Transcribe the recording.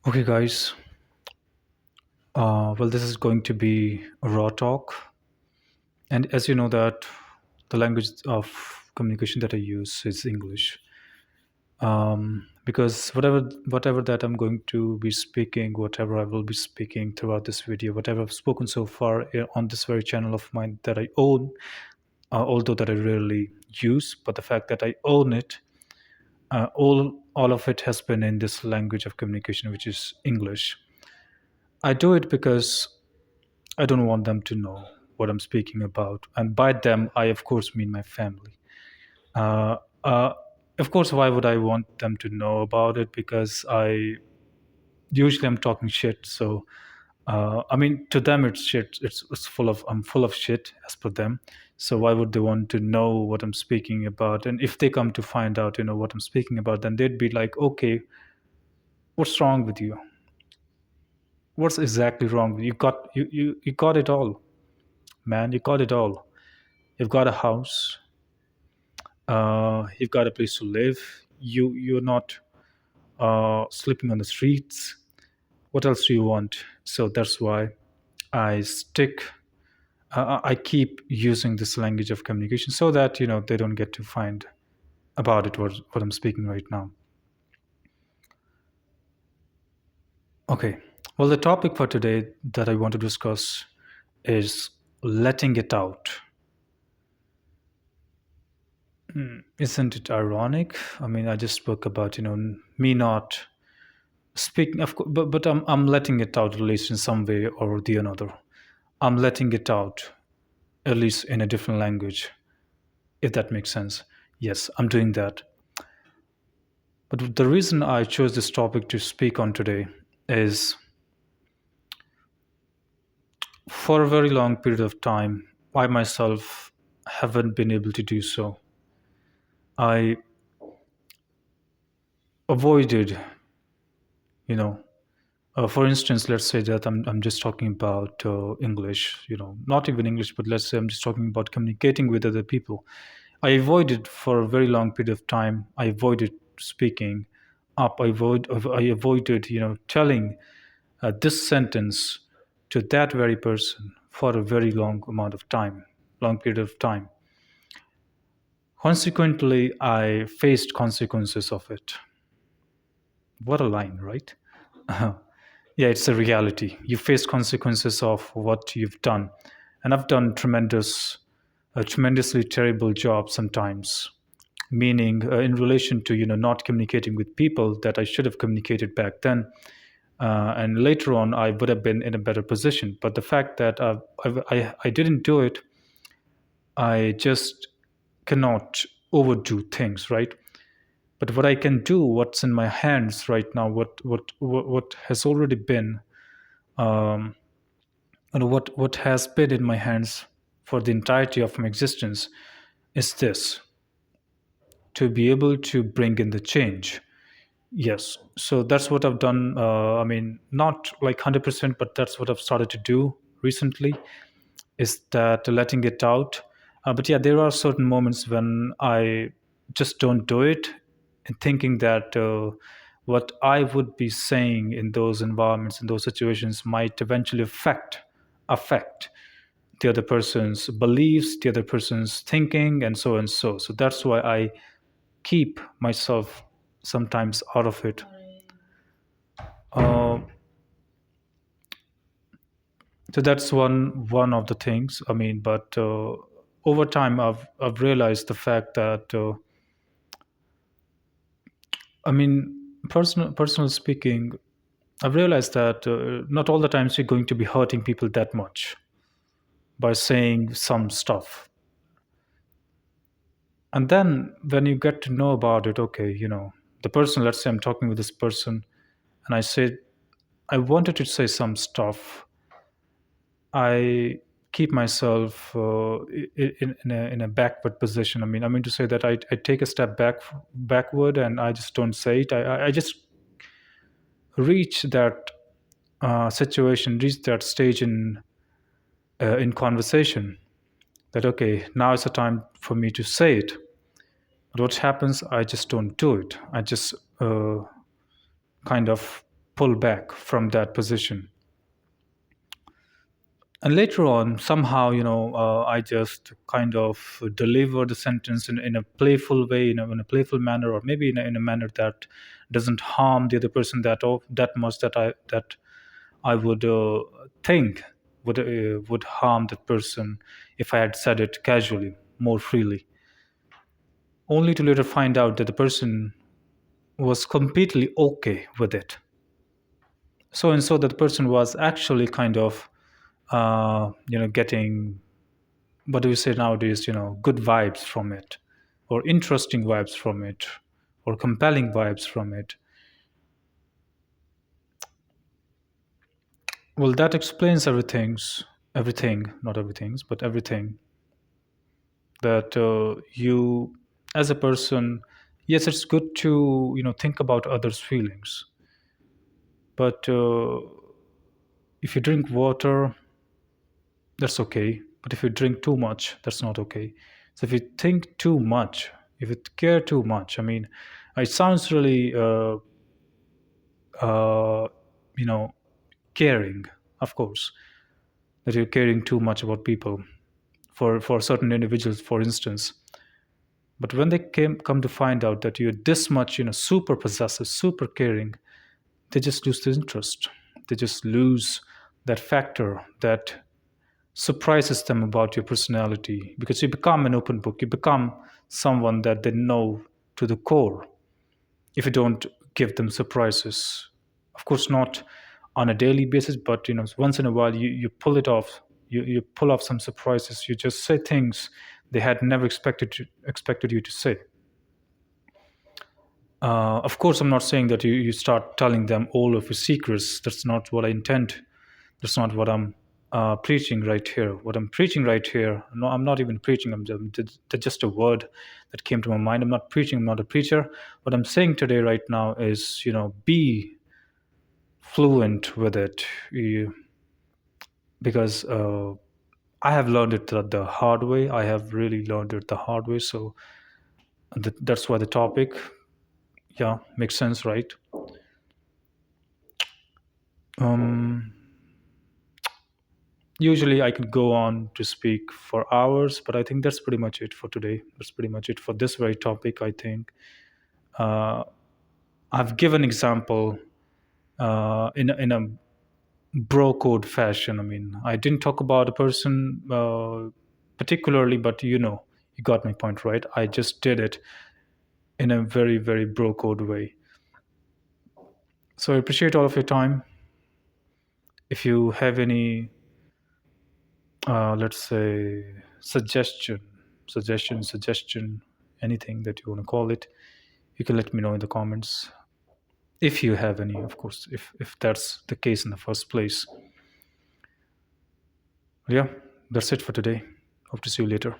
Okay, guys. Well, this is going to be a raw talk, and as you know that the language of communication that I use is English. Because whatever that I'm going to be speaking, whatever I will be speaking throughout this video, whatever I've spoken so far on this very channel of mine that I own, although that I rarely use, but the fact that I own it, all of it has been in this language of communication, which is English. I do it because I don't want them to know what I'm speaking about. And by them, I of course mean my family. Uh, uh, of course, why would I want them to know about it? Because I usually I'm talking shit. So, I mean, to them it's shit. It's full of I'm full of shit as per them. So why would they want to know what I'm speaking about? And if they come to find out, what I'm speaking about, then they'd be like, okay, what's wrong with you? What's exactly wrong? You got it all, man. You got it all. You've got a house, you've got a place to live, you're not sleeping on the streets. What else do you want? So that's why I stick I keep using this language of communication so that they don't get to find about it what I'm speaking right now. Okay, well, the topic for today that I want to discuss is letting it out. Isn't it ironic? I mean, I just spoke about me not speaking of course, but I'm letting it out, at least in some way or the another. I'm letting it out, at least in a different language, if that makes sense. Yes, I'm doing that. But the reason I chose this topic to speak on today is, for a very long period of time, I myself haven't been able to do so. I avoided, you know for instance, let's say that I'm just talking about English, not even English, but let's say I'm just talking about communicating with other people. I avoided for a very long period of time. I avoided speaking up. I avoided, telling this sentence to that very person for a very long period of time. Consequently, I faced consequences of it. What a line, right? Yeah, it's a reality. You face consequences of what you've done, and I've done a tremendously terrible job sometimes. Meaning, in relation to not communicating with people that I should have communicated back then, and later on I would have been in a better position. But the fact that I didn't do it, I just cannot overdo things, right? But what I can do, what's in my hands right now, what has already been, um, what has been in my hands for the entirety of my existence, is this: to be able to bring in the change. Yes, so that's what I've done. I mean, not like 100%, but that's what I've started to do recently, is that letting it out. But yeah, there are certain moments when I just don't do it, and thinking that what I would be saying in those environments, in those situations, might eventually affect the other person's beliefs, the other person's thinking, and so and so. So that's why I keep myself sometimes out of it. Uh, so that's one of the things. I mean, but over time, I've realized the fact that I mean, personal speaking, I've realized that not all the times you're going to be hurting people that much by saying some stuff. And then when you get to know about it, okay, the person, let's say I'm talking with this person, and I said, I wanted to say some stuff. I keep myself in a backward position. I mean to say that I take a step backward, and I just don't say it. I just reach that situation, reach that stage in conversation, that okay, now is the time for me to say it. But what happens? I just don't do it. I just kind of pull back from that position. And later on, somehow, I just kind of deliver the sentence in a playful way, in a playful manner, or maybe in a manner that doesn't harm the other person that much, that I would think would harm that person if I had said it casually, more freely, only to later find out that the person was completely okay with it. So and so that person was actually kind of getting, what do you say nowadays, good vibes from it, or interesting vibes from it, or compelling vibes from it. Well, that explains everything, not everything's, but everything, that you, as a person, yes, it's good to think about others feelings, but if you drink water, that's okay, but if you drink too much, that's not okay. So if you think too much, if you care too much, I mean, it sounds really uh, you know caring, of course, that you're caring too much about people, for certain individuals, for instance. But when they come to find out that you're this much, super possessive, super caring, they just lose the interest. They just lose that factor that surprises them about your personality, because you become an open book. You become someone that they know to the core if you don't give them surprises. Of course, not on a daily basis, but once in a while you pull it off. You pull off some surprises. You just say things they had never expected you to say. Of course, I'm not saying that you start telling them all of your secrets. That's not what I intend. That's not what I'm preaching right here. What I'm preaching right here, no, I'm not even preaching. That's just a word that came to my mind. I'm not preaching. I'm not a preacher. What I'm saying today, right now, is be fluent with it, because I have learned it the hard way. I have really learned it the hard way. So that's why the topic, yeah, makes sense, right? Um, Usually I could go on to speak for hours, but I think that's pretty much it for today. That's pretty much it for this very topic, I think. Uh, I've given example in a bro code fashion. I mean, I didn't talk about a person particularly, but you got my point, right? I just did it in a very, very bro code way. So I appreciate all of your time. If you have any, let's say, suggestion, anything that you want to call it, you can let me know in the comments, if you have any, of course, if that's the case in the first place. Yeah, that's it for today. Hope to see you later.